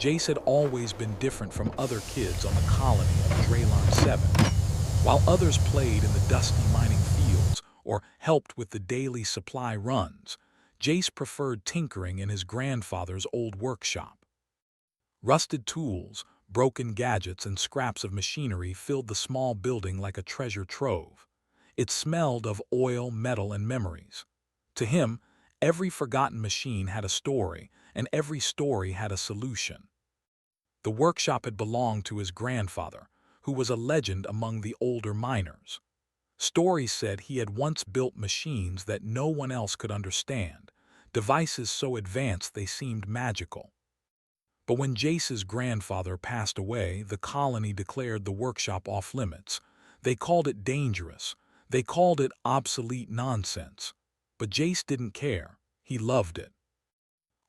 Jace had always been different from other kids on the colony of Draylon 7. While others played in the dusty mining fields or helped with the daily supply runs, Jace preferred tinkering in his grandfather's old workshop. Rusted tools, broken gadgets, and scraps of machinery filled the small building like a treasure trove. It smelled of oil, metal, and memories. To him, every forgotten machine had a story, and every story had a solution. The workshop had belonged to his grandfather, who was a legend among the older miners. Stories said he had once built machines that no one else could understand, devices so advanced they seemed magical. But when Jace's grandfather passed away, the colony declared the workshop off-limits. They called it dangerous. They called it obsolete nonsense. But Jace didn't care. He loved it.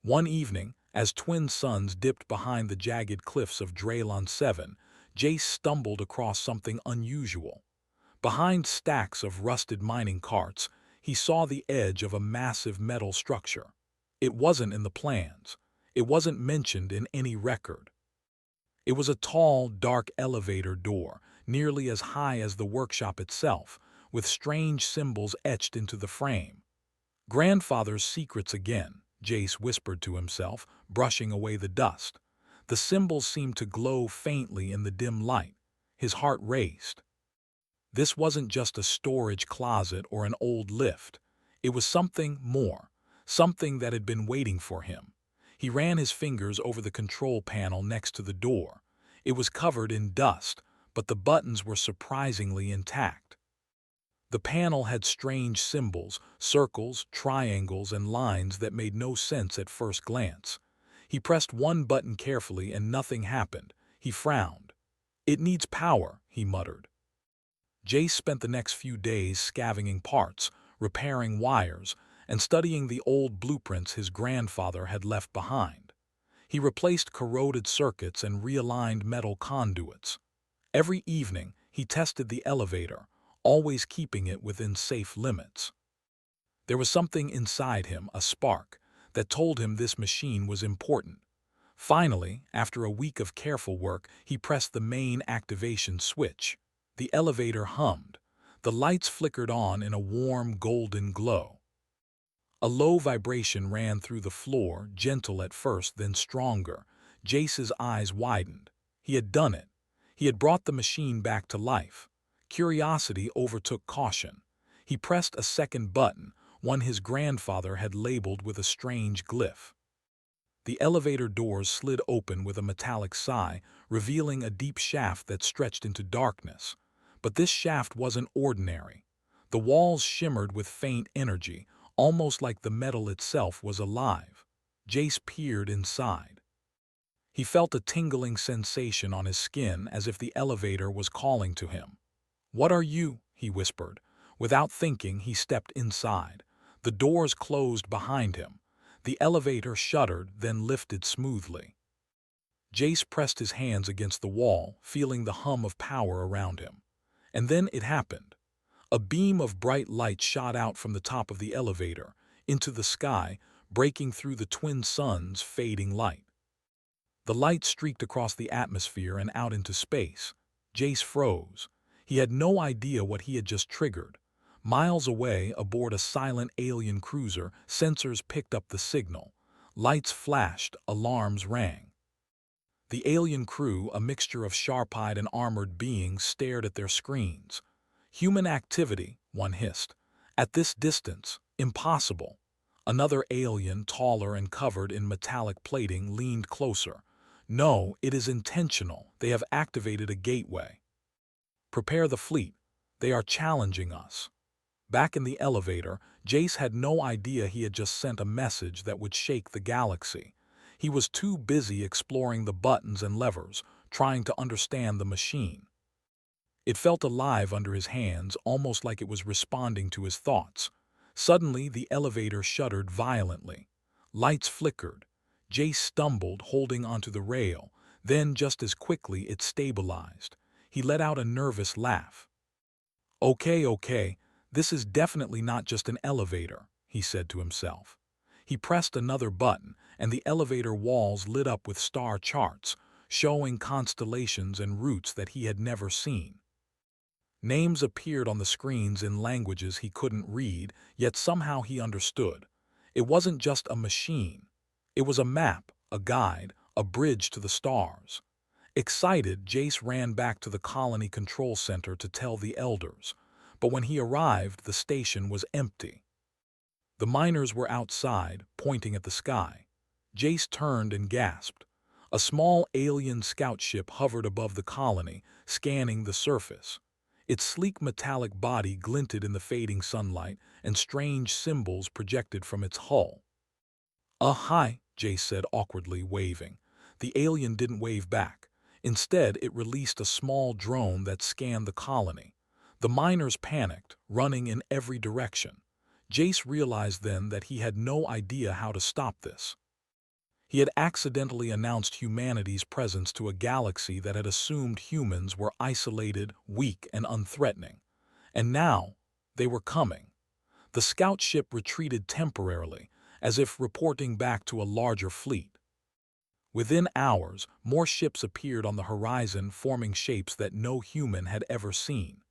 One evening, as twin suns dipped behind the jagged cliffs of Draylon 7, Jace stumbled across something unusual. Behind stacks of rusted mining carts, he saw the edge of a massive metal structure. It wasn't in the plans. It wasn't mentioned in any record. It was a tall, dark elevator door, nearly as high as the workshop itself, with strange symbols etched into the frame. Grandfather's secrets again, Jace whispered to himself, brushing away the dust. The symbols seemed to glow faintly in the dim light. His heart raced. This wasn't just a storage closet or an old lift. It was something more, something that had been waiting for him. He ran his fingers over the control panel next to the door. It was covered in dust, but the buttons were surprisingly intact. The panel had strange symbols, circles, triangles, and lines that made no sense at first glance. He pressed one button carefully and nothing happened. He frowned. "It needs power," he muttered. Jace spent the next few days scavenging parts, repairing wires, and studying the old blueprints his grandfather had left behind. He replaced corroded circuits and realigned metal conduits. Every evening, he tested the elevator, always keeping it within safe limits. There was something inside him, a spark, that told him this machine was important. Finally, after a week of careful work, he pressed the main activation switch. The elevator hummed. The lights flickered on in a warm, golden glow. A low vibration ran through the floor, gentle at first, then stronger. Jace's eyes widened. He had done it. He had brought the machine back to life. Curiosity overtook caution. He pressed a second button, one his grandfather had labeled with a strange glyph. The elevator doors slid open with a metallic sigh, revealing a deep shaft that stretched into darkness. But this shaft wasn't ordinary. The walls shimmered with faint energy, almost like the metal itself was alive. Jace peered inside. He felt a tingling sensation on his skin as if the elevator was calling to him. "What are you?" he whispered. Without thinking, he stepped inside. The doors closed behind him. The elevator shuddered, then lifted smoothly. Jace pressed his hands against the wall, feeling the hum of power around him. And then it happened. A beam of bright light shot out from the top of the elevator, into the sky, breaking through the twin suns' fading light. The light streaked across the atmosphere and out into space. Jace froze. He had no idea what he had just triggered. Miles away, aboard a silent alien cruiser, sensors picked up the signal. Lights flashed, alarms rang. The alien crew, a mixture of sharp-eyed and armored beings, stared at their screens. "Human activity," one hissed. "At this distance, impossible." Another alien, taller and covered in metallic plating, leaned closer. "No, it is intentional. They have activated a gateway. Prepare the fleet. They are challenging us." Back in the elevator, Jace had no idea he had just sent a message that would shake the galaxy. He was too busy exploring the buttons and levers, trying to understand the machine. It felt alive under his hands, almost like it was responding to his thoughts. Suddenly, the elevator shuddered violently. Lights flickered. Jace stumbled, holding onto the rail. Then, just as quickly, it stabilized. He let out a nervous laugh. Okay, this is definitely not just an elevator," he said to himself. He pressed another button, and the elevator walls lit up with star charts, showing constellations and routes that he had never seen. Names appeared on the screens in languages he couldn't read, yet somehow he understood. It wasn't just a machine. It was a map, a guide, a bridge to the stars. Excited, Jace ran back to the colony control center to tell the elders. But when he arrived, the station was empty. The miners were outside, pointing at the sky. Jace turned and gasped. A small alien scout ship hovered above the colony, scanning the surface. Its sleek metallic body glinted in the fading sunlight, and strange symbols projected from its hull. Hi," Jace said awkwardly, waving. The alien didn't wave back. Instead, it released a small drone that scanned the colony. The miners panicked, running in every direction. Jace realized then that he had no idea how to stop this. He had accidentally announced humanity's presence to a galaxy that had assumed humans were isolated, weak, and unthreatening. And now, they were coming. The scout ship retreated temporarily, as if reporting back to a larger fleet. Within hours, more ships appeared on the horizon, forming shapes that no human had ever seen.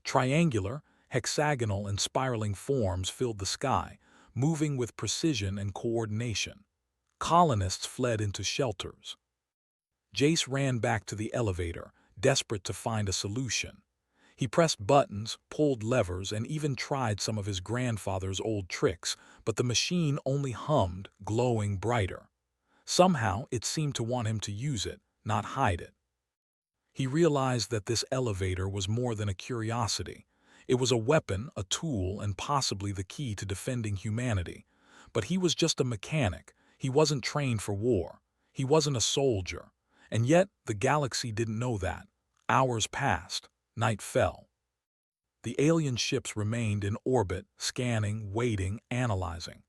Triangular, hexagonal, and spiraling forms filled the sky, moving with precision and coordination. Colonists fled into shelters. Jace ran back to the elevator, desperate to find a solution. He pressed buttons, pulled levers, and even tried some of his grandfather's old tricks, but the machine only hummed, glowing brighter. Somehow, it seemed to want him to use it, not hide it. He realized that this elevator was more than a curiosity. It was a weapon, a tool, and possibly the key to defending humanity. But he was just a mechanic. He wasn't trained for war. He wasn't a soldier. And yet, the galaxy didn't know that. Hours passed. Night fell. The alien ships remained in orbit, scanning, waiting, analyzing.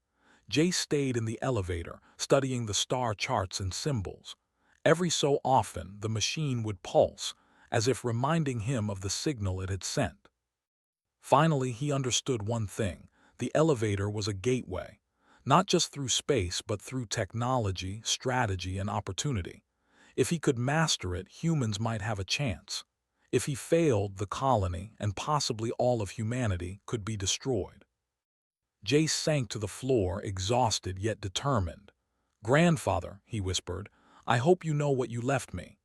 Jace stayed in the elevator, studying the star charts and symbols. Every so often, the machine would pulse, as if reminding him of the signal it had sent. Finally, he understood one thing. The elevator was a gateway, not just through space, but through technology, strategy, and opportunity. If he could master it, humans might have a chance. If he failed, the colony, and possibly all of humanity, could be destroyed. Jace sank to the floor, exhausted yet determined. "Grandfather," he whispered, "I hope you know what you left me."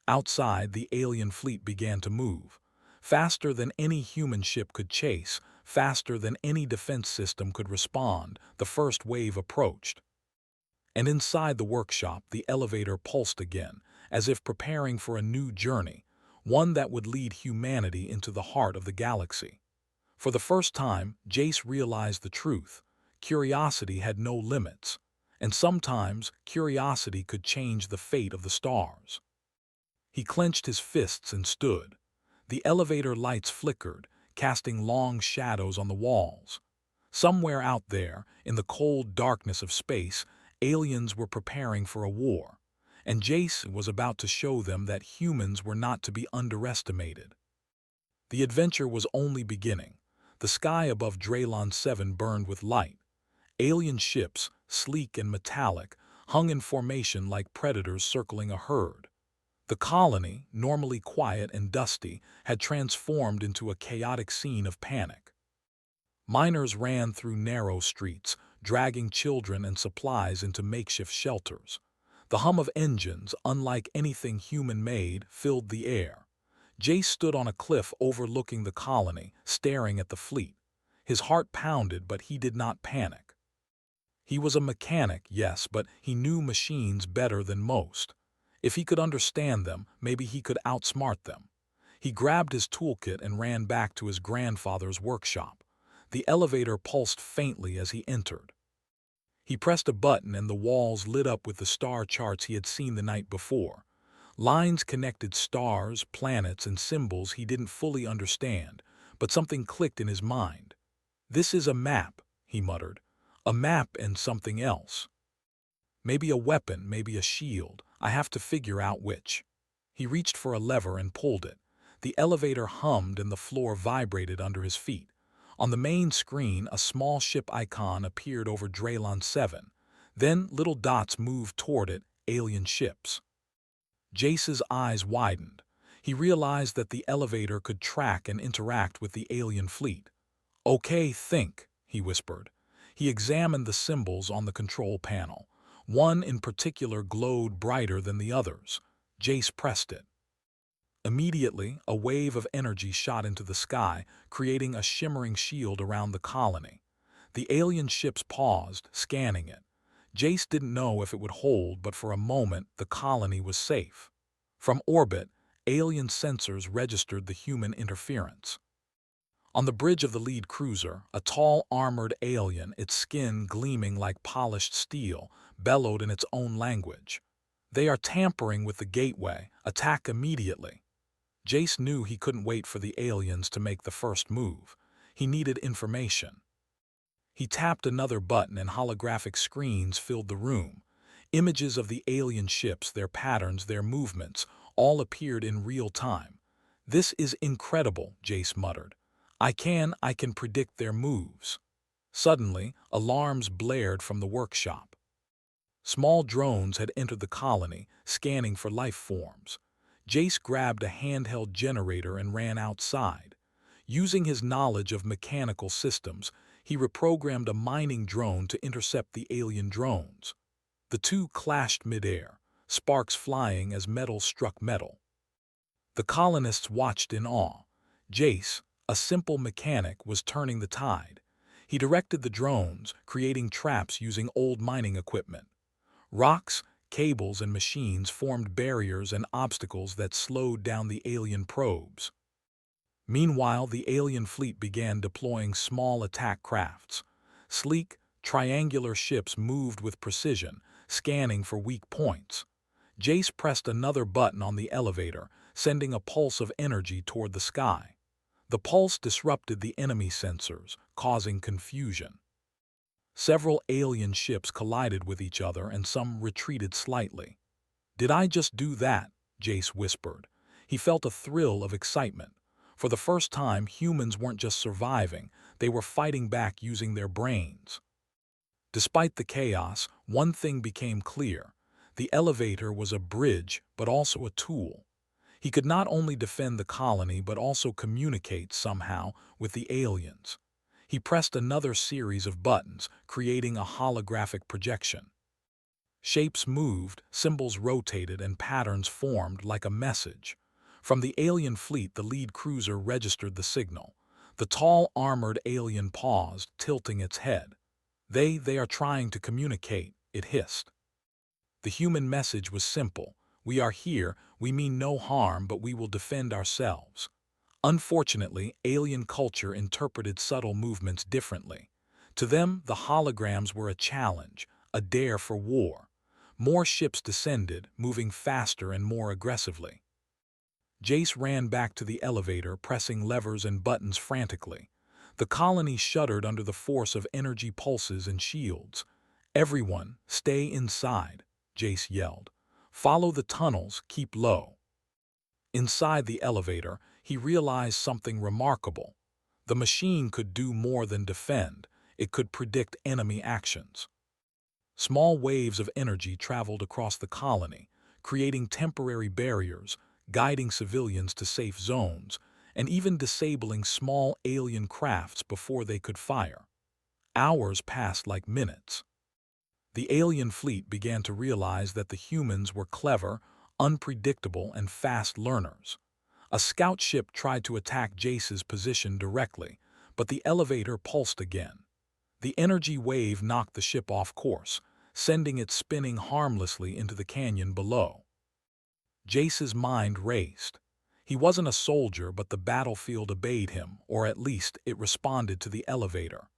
Outside, the alien fleet began to move. Faster than any human ship could chase, faster than any defense system could respond, the first wave approached. And inside the workshop, the elevator pulsed again, as if preparing for a new journey, one that would lead humanity into the heart of the galaxy. For the first time, Jace realized the truth. Curiosity had no limits, and sometimes curiosity could change the fate of the stars. He clenched his fists and stood. The elevator lights flickered, casting long shadows on the walls. Somewhere out there, in the cold darkness of space, aliens were preparing for a war, and Jace was about to show them that humans were not to be underestimated. The adventure was only beginning. The sky above Draylon 7 burned with light. Alien ships, sleek and metallic, hung in formation like predators circling a herd. The colony, normally quiet and dusty, had transformed into a chaotic scene of panic. Miners ran through narrow streets, dragging children and supplies into makeshift shelters. The hum of engines, unlike anything human-made, filled the air. Jace stood on a cliff overlooking the colony, staring at the fleet. His heart pounded, but he did not panic. He was a mechanic, yes, but he knew machines better than most. If he could understand them, maybe he could outsmart them. He grabbed his toolkit and ran back to his grandfather's workshop. The elevator pulsed faintly as he entered. He pressed a button and the walls lit up with the star charts he had seen the night before. Lines connected stars, planets, and symbols he didn't fully understand, but something clicked in his mind. "This is a map," he muttered. "A map and something else. Maybe a weapon, maybe a shield. I have to figure out which." He reached for a lever and pulled it. The elevator hummed and the floor vibrated under his feet. On the main screen, a small ship icon appeared over Draylon 7. Then little dots moved toward it, alien ships. Jace's eyes widened. He realized that the elevator could track and interact with the alien fleet. "Okay, think," he whispered. He examined the symbols on the control panel. One in particular glowed brighter than the others. Jace pressed it. Immediately, a wave of energy shot into the sky, creating a shimmering shield around the colony. The alien ships paused, scanning it. Jace didn't know if it would hold, but for a moment, the colony was safe. From orbit, alien sensors registered the human interference. On the bridge of the lead cruiser, a tall, armored alien, its skin gleaming like polished steel, bellowed in its own language. "They are tampering with the gateway. Attack immediately." Jace knew he couldn't wait for the aliens to make the first move. He needed information. He tapped another button and holographic screens filled the room. Images of the alien ships, their patterns, their movements, all appeared in real time. "This is incredible," Jace muttered. I can predict their moves." Suddenly, alarms blared from the workshop. Small drones had entered the colony, scanning for life forms. Jace grabbed a handheld generator and ran outside. Using his knowledge of mechanical systems, he reprogrammed a mining drone to intercept the alien drones. The two clashed midair, sparks flying as metal struck metal. The colonists watched in awe. Jace, a simple mechanic, was turning the tide. He directed the drones, creating traps using old mining equipment. Rocks, cables, and machines formed barriers and obstacles that slowed down the alien probes. Meanwhile, the alien fleet began deploying small attack crafts. Sleek, triangular ships moved with precision, scanning for weak points. Jace pressed another button on the elevator, sending a pulse of energy toward the sky. The pulse disrupted the enemy sensors, causing confusion. Several alien ships collided with each other and some retreated slightly. "Did I just do that?" Jace whispered. He felt a thrill of excitement. For the first time, humans weren't just surviving, they were fighting back using their brains. Despite the chaos, one thing became clear. The elevator was a bridge, but also a tool. He could not only defend the colony but also communicate somehow with the aliens. He pressed another series of buttons, creating a holographic projection. Shapes moved, symbols rotated, and patterns formed like a message. From the alien fleet, the lead cruiser registered the signal. The tall, armored alien paused, tilting its head. They are trying to communicate," it hissed. The human message was simple. "We are here, we mean no harm, but we will defend ourselves." Unfortunately, alien culture interpreted subtle movements differently. To them, the holograms were a challenge, a dare for war. More ships descended, moving faster and more aggressively. Jace ran back to the elevator, pressing levers and buttons frantically. The colony shuddered under the force of energy pulses and shields. "Everyone, stay inside," Jace yelled. "Follow the tunnels, keep low." Inside the elevator, he realized something remarkable. The machine could do more than defend. It could predict enemy actions. Small waves of energy traveled across the colony, creating temporary barriers, guiding civilians to safe zones, and even disabling small alien crafts before they could fire. Hours passed like minutes. The alien fleet began to realize that the humans were clever, unpredictable, and fast learners. A scout ship tried to attack Jace's position directly, but the elevator pulsed again. The energy wave knocked the ship off course, sending it spinning harmlessly into the canyon below. Jace's mind raced. He wasn't a soldier, but the battlefield obeyed him, or at least it responded to the elevator.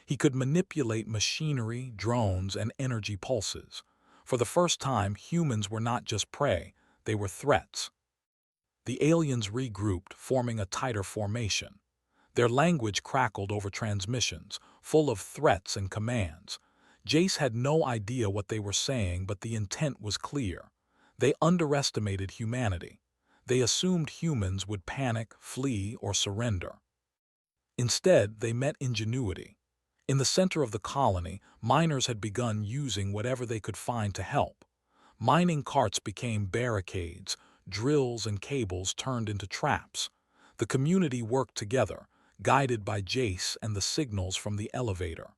He could manipulate machinery, drones, and energy pulses. For the first time, humans were not just prey, they were threats. The aliens regrouped, forming a tighter formation. Their language crackled over transmissions, full of threats and commands. Jace had no idea what they were saying, but the intent was clear. They underestimated humanity. They assumed humans would panic, flee, or surrender. Instead, they met ingenuity. In the center of the colony, miners had begun using whatever they could find to help. Mining carts became barricades, drills and cables turned into traps. The community worked together, guided by Jace and the signals from the elevator.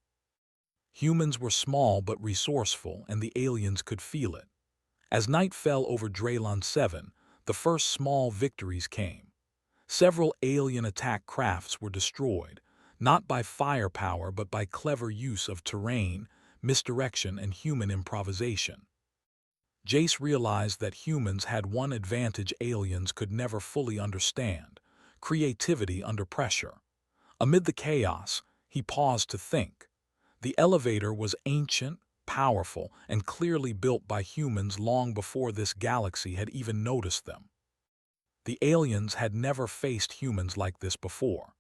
Humans were small but resourceful, and the aliens could feel it. As night fell over Draylon 7, the first small victories came. Several alien attack crafts were destroyed, not by firepower but by clever use of terrain, misdirection, and human improvisation. Jace realized that humans had one advantage aliens could never fully understand: creativity under pressure. Amid the chaos, he paused to think. The elevator was ancient, powerful, and clearly built by humans long before this galaxy had even noticed them. The aliens had never faced humans like this before.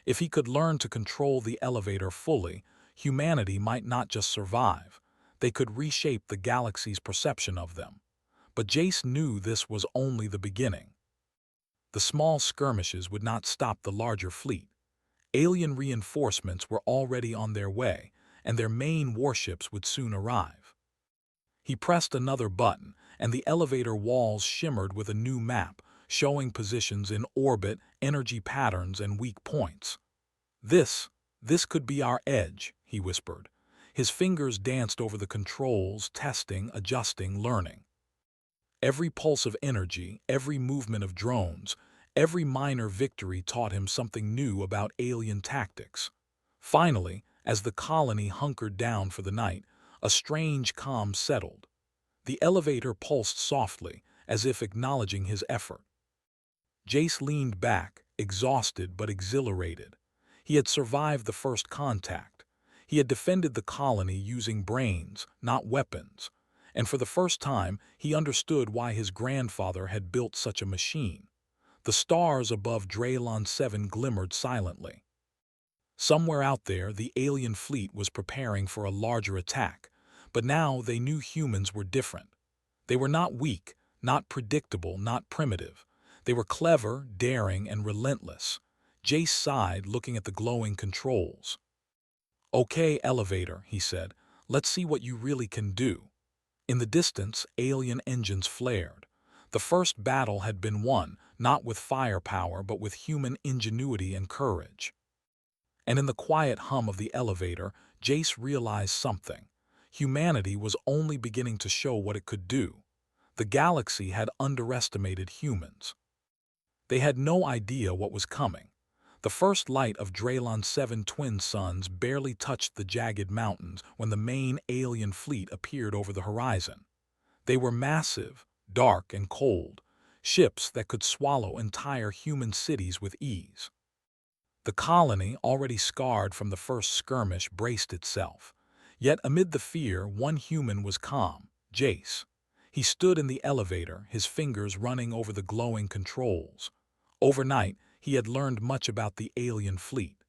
If he could learn to control the elevator fully, humanity might not just survive, they could reshape the galaxy's perception of them. But Jace knew this was only the beginning. The small skirmishes would not stop the larger fleet. Alien reinforcements were already on their way, and their main warships would soon arrive. He pressed another button, and the elevator walls shimmered with a new map, showing positions in orbit, energy patterns, and weak points. This could be our edge, he whispered. His fingers danced over the controls, testing, adjusting, learning. Every pulse of energy, every movement of drones, every minor victory taught him something new about alien tactics. Finally, as the colony hunkered down for the night, a strange calm settled. The elevator pulsed softly, as if acknowledging his effort. Jace leaned back, exhausted but exhilarated. He had survived the first contact. He had defended the colony using brains, not weapons. And for the first time, he understood why his grandfather had built such a machine. The stars above Draylon 7 glimmered silently. Somewhere out there, the alien fleet was preparing for a larger attack, but now they knew humans were different. They were not weak, not predictable, not primitive. They were clever, daring, and relentless. Jace sighed, looking at the glowing controls. "Okay, elevator," he said. "Let's see what you really can do." In the distance, alien engines flared. The first battle had been won, not with firepower but with human ingenuity and courage. And in the quiet hum of the elevator, Jace realized something. Humanity was only beginning to show what it could do. The galaxy had underestimated humans. They had no idea what was coming. The first light of Draylon 7 twin suns barely touched the jagged mountains when the main alien fleet appeared over the horizon. They were massive, dark, and cold, ships that could swallow entire human cities with ease. The colony, already scarred from the first skirmish, braced itself. Yet amid the fear, one human was calm: Jace. He stood in the elevator, his fingers running over the glowing controls. Overnight, he had learned much about the alien fleet.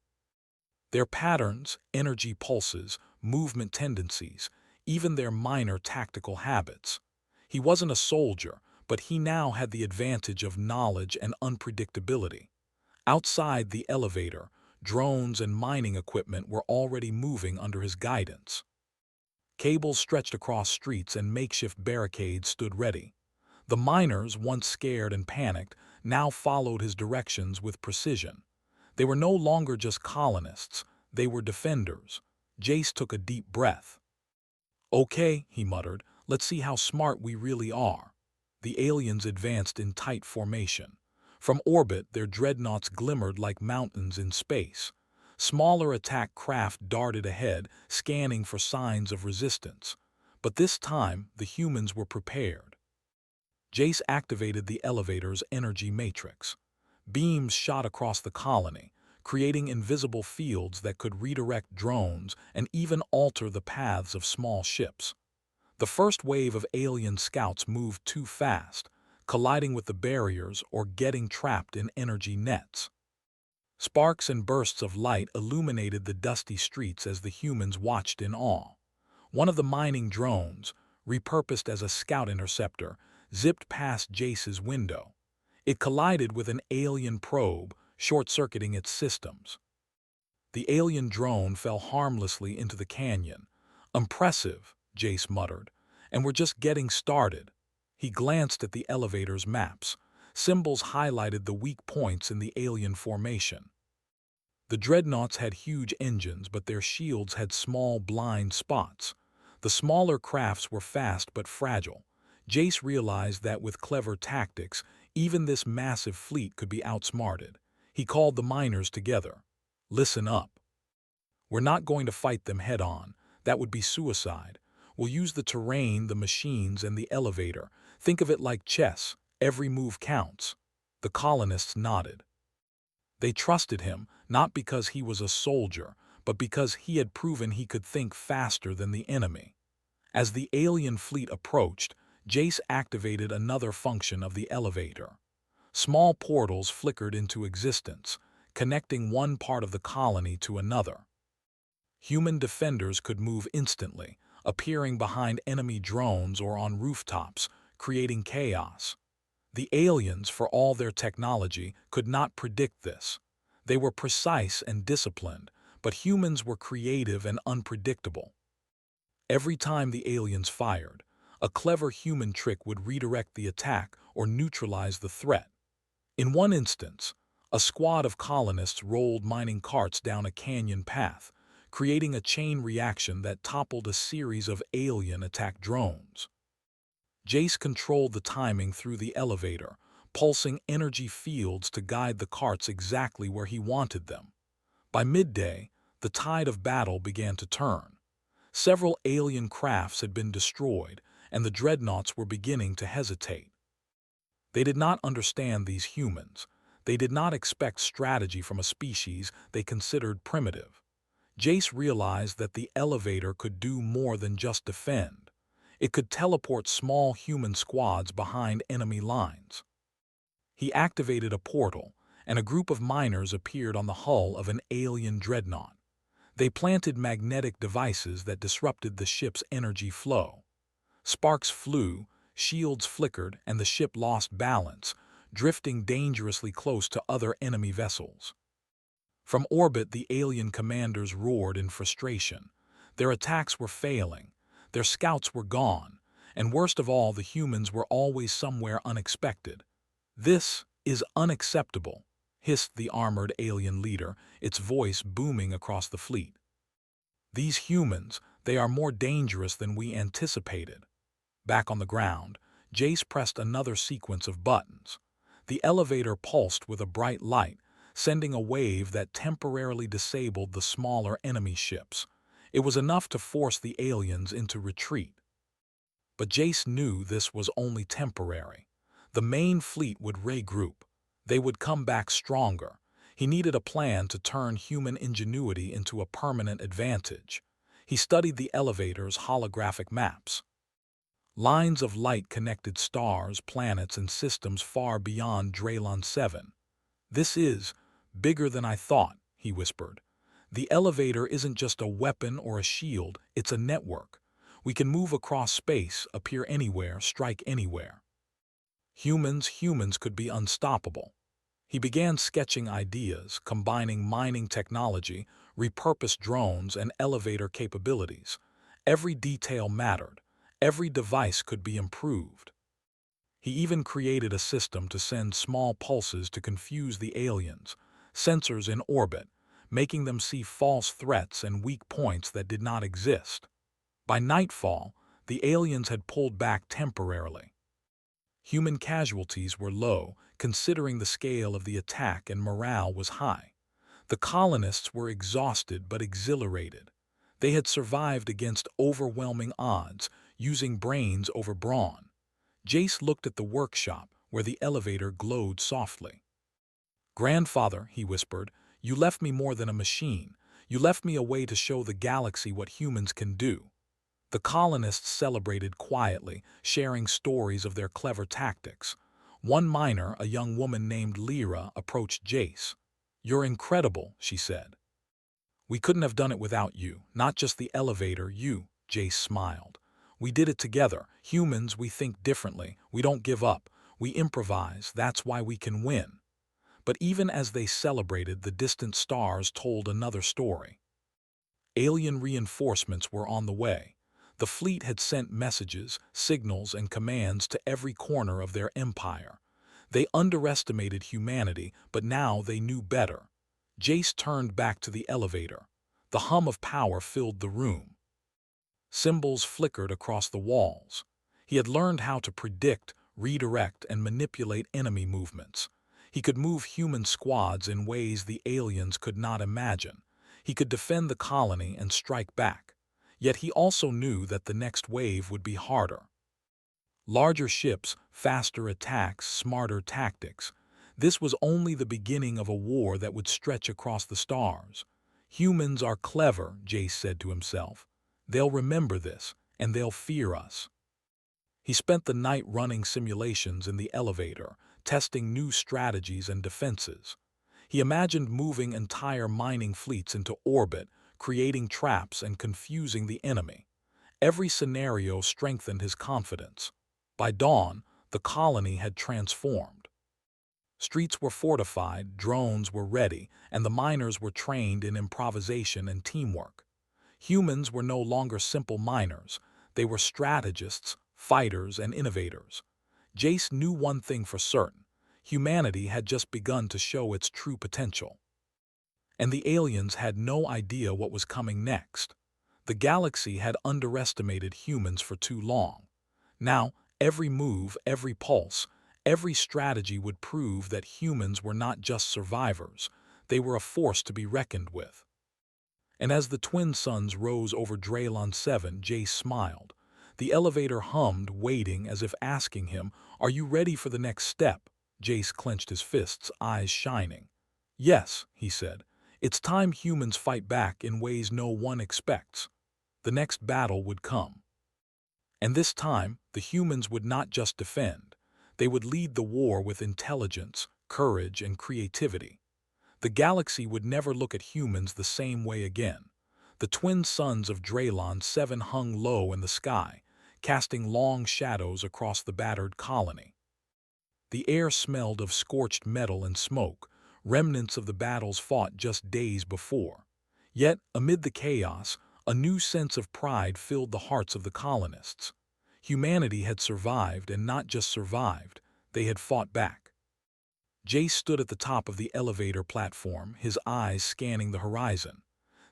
Their patterns, energy pulses, movement tendencies, even their minor tactical habits. He wasn't a soldier, but he now had the advantage of knowledge and unpredictability. Outside the elevator, drones and mining equipment were already moving under his guidance. Cables stretched across streets and makeshift barricades stood ready. The miners, once scared and panicked, now followed his directions with precision. They were no longer just colonists, they were defenders. Jace took a deep breath. "Okay," he muttered, "let's see how smart we really are." The aliens advanced in tight formation. From orbit, their dreadnoughts glimmered like mountains in space. Smaller attack craft darted ahead, scanning for signs of resistance. But this time, the humans were prepared. Jace activated the elevator's energy matrix. Beams shot across the colony, creating invisible fields that could redirect drones and even alter the paths of small ships. The first wave of alien scouts moved too fast, colliding with the barriers or getting trapped in energy nets. Sparks and bursts of light illuminated the dusty streets as the humans watched in awe. One of the mining drones, repurposed as a scout interceptor, zipped past Jace's window. It collided with an alien probe, short-circuiting its systems. The alien drone fell harmlessly into the canyon. "Impressive," Jace muttered. "And we're just getting started." He glanced at the elevator's maps. Symbols highlighted the weak points in the alien formation. The dreadnoughts had huge engines, but their shields had small, blind spots. The smaller crafts were fast but fragile. Jace realized that with clever tactics, even this massive fleet could be outsmarted. He called the miners together. "Listen up. We're not going to fight them head-on. That would be suicide. We'll use the terrain, the machines, and the elevator. Think of it like chess. Every move counts." The colonists nodded. They trusted him, not because he was a soldier, but because he had proven he could think faster than the enemy. As the alien fleet approached, Jace activated another function of the elevator. Small portals flickered into existence, connecting one part of the colony to another. Human defenders could move instantly, appearing behind enemy drones or on rooftops, creating chaos. The aliens, for all their technology, could not predict this. They were precise and disciplined, but humans were creative and unpredictable. Every time the aliens fired, a clever human trick would redirect the attack or neutralize the threat. In one instance, a squad of colonists rolled mining carts down a canyon path, creating a chain reaction that toppled a series of alien-attack drones. Jace controlled the timing through the elevator, pulsing energy fields to guide the carts exactly where he wanted them. By midday, the tide of battle began to turn. Several alien crafts had been destroyed, and the dreadnoughts were beginning to hesitate. They did not understand these humans. They did not expect strategy from a species they considered primitive. Jace realized that the elevator could do more than just defend. It could teleport small human squads behind enemy lines. He activated a portal, and a group of miners appeared on the hull of an alien dreadnought. They planted magnetic devices that disrupted the ship's energy flow. Sparks flew, shields flickered, and the ship lost balance, drifting dangerously close to other enemy vessels. From orbit, the alien commanders roared in frustration. Their attacks were failing, their scouts were gone, and worst of all, the humans were always somewhere unexpected. "This is unacceptable," hissed the armored alien leader, its voice booming across the fleet. "These humans, they are more dangerous than we anticipated." Back on the ground, Jace pressed another sequence of buttons. The elevator pulsed with a bright light, sending a wave that temporarily disabled the smaller enemy ships. It was enough to force the aliens into retreat. But Jace knew this was only temporary. The main fleet would regroup. They would come back stronger. He needed a plan to turn human ingenuity into a permanent advantage. He studied the elevator's holographic maps. Lines of light connected stars, planets, and systems far beyond Draylon 7. "This is bigger than I thought," he whispered. "The elevator isn't just a weapon or a shield, it's a network. We can move across space, appear anywhere, strike anywhere." Humans could be unstoppable. He began sketching ideas, combining mining technology, repurposed drones, and elevator capabilities. Every detail mattered. Every device could be improved. He even created a system to send small pulses to confuse the aliens, sensors in orbit, making them see false threats and weak points that did not exist. By nightfall, the aliens had pulled back temporarily. Human casualties were low, considering the scale of the attack, and morale was high. The colonists were exhausted but exhilarated. They had survived against overwhelming odds, using brains over brawn. Jace looked at the workshop, where the elevator glowed softly. "Grandfather," he whispered, "you left me more than a machine. You left me a way to show the galaxy what humans can do." The colonists celebrated quietly, sharing stories of their clever tactics. One miner, a young woman named Lyra, approached Jace. "You're incredible," she said. "We couldn't have done it without you, not just the elevator, you," Jace smiled. "We did it together. Humans, we think differently. We don't give up. We improvise. That's why we can win." But even as they celebrated, the distant stars told another story. Alien reinforcements were on the way. The fleet had sent messages, signals, and commands to every corner of their empire. They underestimated humanity, but now they knew better. Jace turned back to the elevator. The hum of power filled the room. Symbols flickered across the walls. He had learned how to predict, redirect, and manipulate enemy movements. He could move human squads in ways the aliens could not imagine. He could defend the colony and strike back. Yet he also knew that the next wave would be harder. Larger ships, faster attacks, smarter tactics. This was only the beginning of a war that would stretch across the stars. Humans are clever, Jace said to himself. They'll remember this, and they'll fear us. He spent the night running simulations in the elevator, testing new strategies and defenses. He imagined moving entire mining fleets into orbit, creating traps and confusing the enemy. Every scenario strengthened his confidence. By dawn, the colony had transformed. Streets were fortified, drones were ready, and the miners were trained in improvisation and teamwork. Humans were no longer simple miners. They were strategists, fighters, and innovators. Jace knew one thing for certain. Humanity had just begun to show its true potential. And the aliens had no idea what was coming next. The galaxy had underestimated humans for too long. Now, every move, every pulse, every strategy would prove that humans were not just survivors. They were a force to be reckoned with. And as the twin suns rose over Draylon 7, Jace smiled. The elevator hummed, waiting as if asking him, "Are you ready for the next step?" Jace clenched his fists, eyes shining. "Yes," he said. "It's time humans fight back in ways no one expects." The next battle would come. And this time, the humans would not just defend. They would lead the war with intelligence, courage, and creativity. The galaxy would never look at humans the same way again. The twin suns of Draylon 7 hung low in the sky, casting long shadows across the battered colony. The air smelled of scorched metal and smoke, remnants of the battles fought just days before. Yet, amid the chaos, a new sense of pride filled the hearts of the colonists. Humanity had survived, and not just survived, they had fought back. Jace stood at the top of the elevator platform, his eyes scanning the horizon.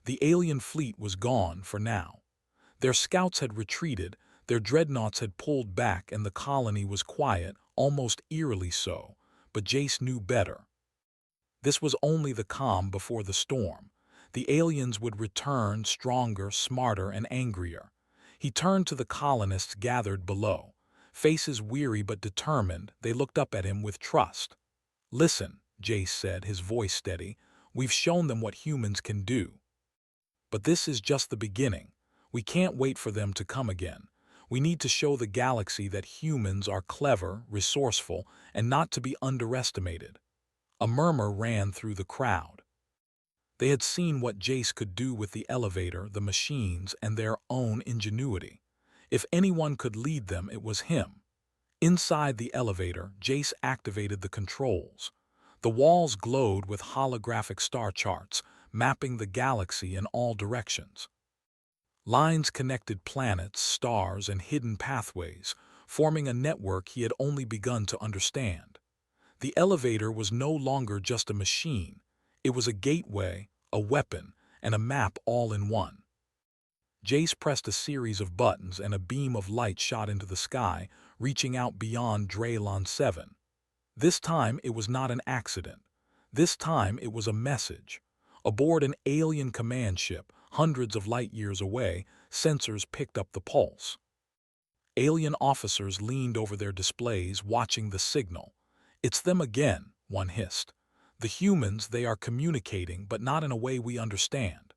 The alien fleet was gone for now. Their scouts had retreated, their dreadnoughts had pulled back, and the colony was quiet, almost eerily so, but Jace knew better. This was only the calm before the storm. The aliens would return, stronger, smarter, and angrier. He turned to the colonists gathered below. Faces weary but determined, they looked up at him with trust. "Listen," Jace said, his voice steady. "We've shown them what humans can do. But this is just the beginning. We can't wait for them to come again. We need to show the galaxy that humans are clever, resourceful, and not to be underestimated." A murmur ran through the crowd. They had seen what Jace could do with the elevator, the machines, and their own ingenuity. If anyone could lead them, it was him. Inside the elevator, Jace activated the controls. The walls glowed with holographic star charts, mapping the galaxy in all directions. Lines connected planets, stars, and hidden pathways, forming a network he had only begun to understand. The elevator was no longer just a machine. It was a gateway, a weapon, and a map all in one. Jace pressed a series of buttons and a beam of light shot into the sky, reaching out beyond Draylon 7. This time it was not an accident. This time it was a message. Aboard an alien command ship, hundreds of light years away, sensors picked up the pulse. Alien officers leaned over their displays, watching the signal. "It's them again," one hissed. "The humans, they are communicating, but not in a way we understand."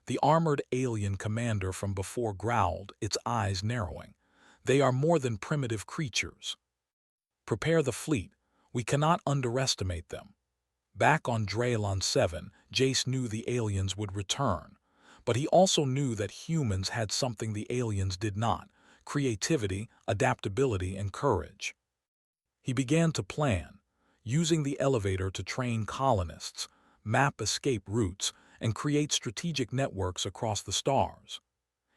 The armored alien commander from before growled, its eyes narrowing. "They are more than primitive creatures. Prepare the fleet. We cannot underestimate them." Back on Draylon 7, Jace knew the aliens would return. But he also knew that humans had something the aliens did not: creativity, adaptability, and courage. He began to plan. using the elevator to train colonists, map escape routes, and create strategic networks across the stars.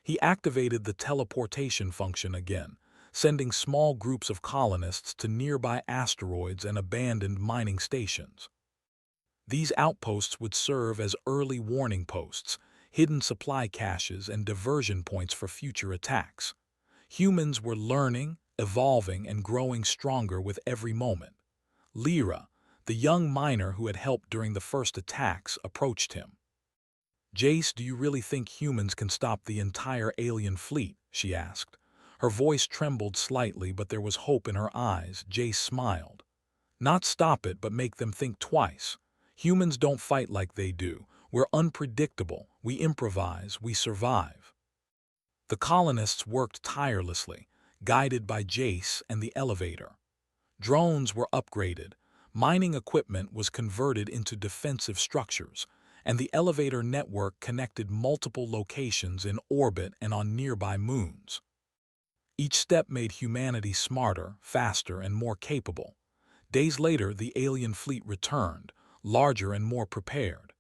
He activated the teleportation function again, sending small groups of colonists to nearby asteroids and abandoned mining stations. These outposts would serve as early warning posts, hidden supply caches, and diversion points for future attacks. Humans were learning, evolving, and growing stronger with every moment. Lyra, the young miner who had helped during the first attacks, approached him. "Jace, do you really think humans can stop the entire alien fleet?" she asked. Her voice trembled slightly, but there was hope in her eyes. Jace smiled. "Not stop it, but make them think twice. Humans don't fight like they do. We're unpredictable. We improvise. We survive." The colonists worked tirelessly, guided by Jace and the elevator. Drones were upgraded, mining equipment was converted into defensive structures, and the elevator network connected multiple locations in orbit and on nearby moons. Each step made humanity smarter, faster, and more capable. Days later, the alien fleet returned, larger and more prepared.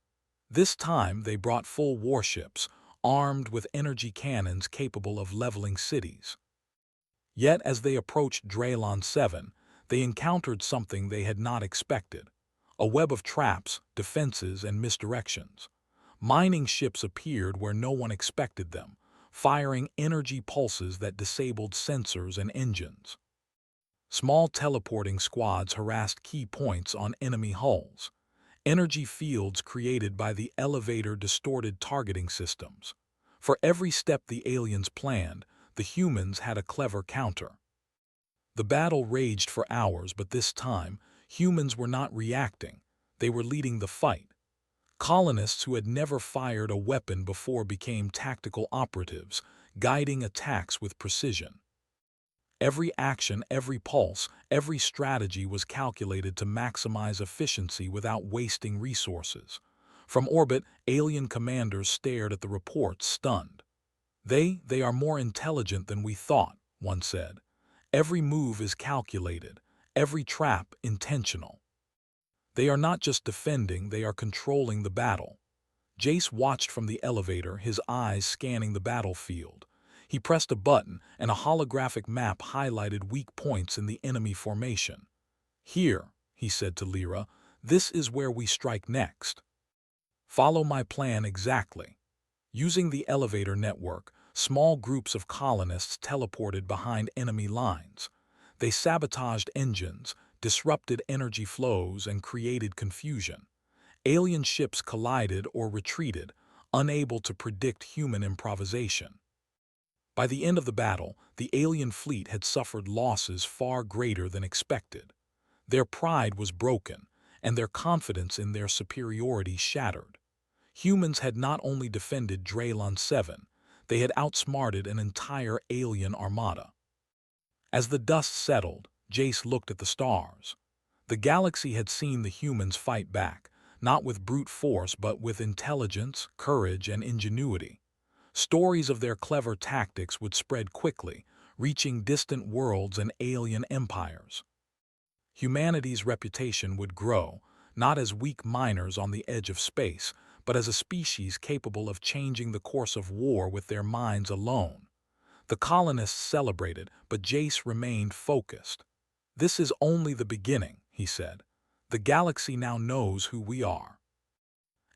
This time, they brought full warships, armed with energy cannons capable of leveling cities. Yet, as they approached Draylon 7, they encountered something they had not expected: a web of traps, defenses, and misdirections. Mining ships appeared where no one expected them, firing energy pulses that disabled sensors and engines. Small teleporting squads harassed key points on enemy hulls. Energy fields created by the elevator distorted targeting systems. For every step the aliens planned, the humans had a clever counter. The battle raged for hours, but this time, humans were not reacting. They were leading the fight. Colonists who had never fired a weapon before became tactical operatives, guiding attacks with precision. Every action, every pulse, every strategy was calculated to maximize efficiency without wasting resources. From orbit, alien commanders stared at the reports, stunned. They are more intelligent than we thought," one said. "Every move is calculated, every trap intentional. They are not just defending, they are controlling the battle." Jace watched from the elevator, his eyes scanning the battlefield. He pressed a button, and a holographic map highlighted weak points in the enemy formation. "Here," he said to Lyra, "this is where we strike next. Follow my plan exactly." Using the elevator network, small groups of colonists teleported behind enemy lines. They sabotaged engines, disrupted energy flows, and created confusion. Alien ships collided or retreated, unable to predict human improvisation. By the end of the battle, the alien fleet had suffered losses far greater than expected. Their pride was broken, and their confidence in their superiority shattered. Humans had not only defended Draylon 7, they had outsmarted an entire alien armada. As the dust settled, Jace looked at the stars. The galaxy had seen the humans fight back, not with brute force but with intelligence, courage, and ingenuity. Stories of their clever tactics would spread quickly, reaching distant worlds and alien empires. Humanity's reputation would grow, not as weak miners on the edge of space, but as a species capable of changing the course of war with their minds alone. The colonists celebrated, but Jace remained focused. "This is only the beginning," he said. "The galaxy now knows who we are,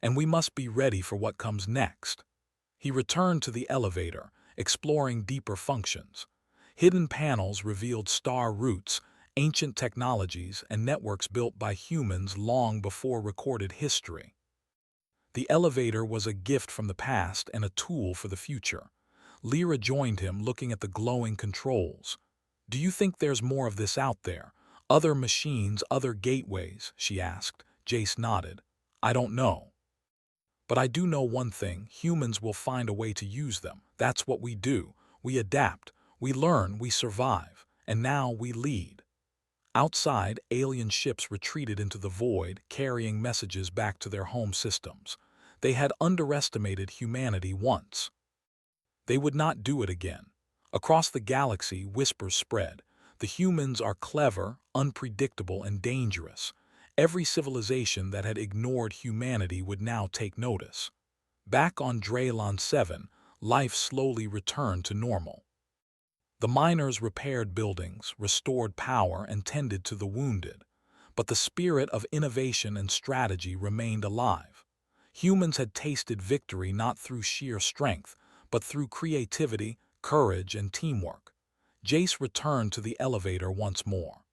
and we must be ready for what comes next." He returned to the elevator, exploring deeper functions. Hidden panels revealed star routes, ancient technologies, and networks built by humans long before recorded history. The elevator was a gift from the past and a tool for the future. Lyra joined him, looking at the glowing controls. "Do you think there's more of this out there? Other machines, other gateways?" she asked. Jace nodded. "I don't know. But I do know one thing: humans will find a way to use them. That's what we do. We adapt, we learn, we survive, and now we lead." Outside, alien ships retreated into the void, carrying messages back to their home systems. They had underestimated humanity once. They would not do it again. Across the galaxy, whispers spread. The humans are clever, unpredictable, and dangerous. Every civilization that had ignored humanity would now take notice. Back on Draylon 7, life slowly returned to normal. The miners repaired buildings, restored power, and tended to the wounded. But the spirit of innovation and strategy remained alive. Humans had tasted victory not through sheer strength, but through creativity, courage, and teamwork. Jace returned to the elevator once more.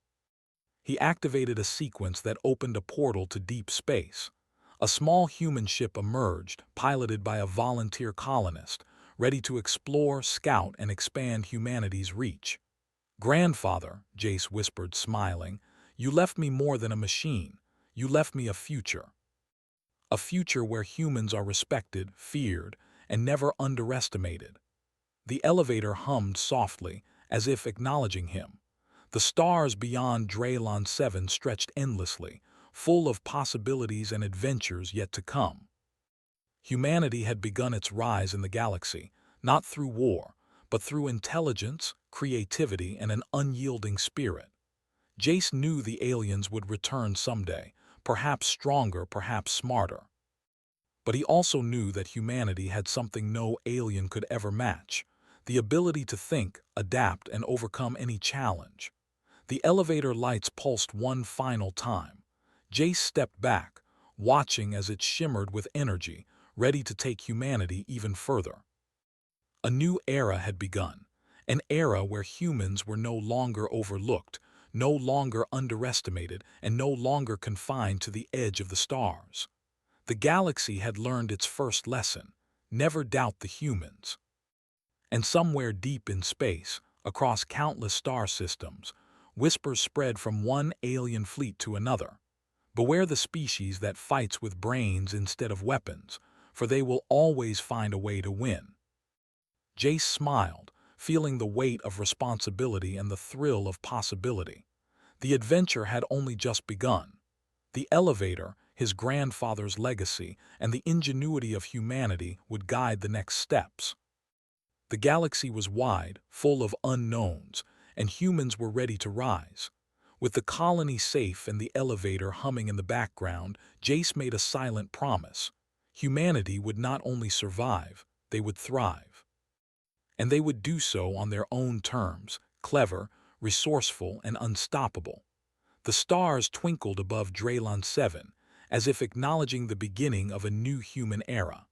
He activated a sequence that opened a portal to deep space. A small human ship emerged, piloted by a volunteer colonist, ready to explore, scout, and expand humanity's reach. "Grandfather," Jace whispered, smiling, "you left me more than a machine. You left me a future. A future where humans are respected, feared, and never underestimated." The elevator hummed softly, as if acknowledging him. The stars beyond Draylon 7 stretched endlessly, full of possibilities and adventures yet to come. Humanity had begun its rise in the galaxy, not through war, but through intelligence, creativity, and an unyielding spirit. Jace knew the aliens would return someday, perhaps stronger, perhaps smarter. But he also knew that humanity had something no alien could ever match: the ability to think, adapt, and overcome any challenge. The elevator lights pulsed one final time. Jace stepped back, watching as it shimmered with energy, ready to take humanity even further. A new era had begun, an era where humans were no longer overlooked, no longer underestimated, and no longer confined to the edge of the stars. The galaxy had learned its first lesson: never doubt the humans. And somewhere deep in space, across countless star systems, whispers spread from one alien fleet to another: "Beware the species that fights with brains instead of weapons, for they will always find a way to win." Jace smiled, feeling the weight of responsibility and the thrill of possibility. The adventure had only just begun. The elevator, his grandfather's legacy, and the ingenuity of humanity would guide the next steps. The galaxy was wide, full of unknowns, and humans were ready to rise. With the colony safe and the elevator humming in the background, Jace made a silent promise: humanity would not only survive, they would thrive. And they would do so on their own terms: clever, resourceful, and unstoppable. The stars twinkled above Draylon 7, as if acknowledging the beginning of a new human era.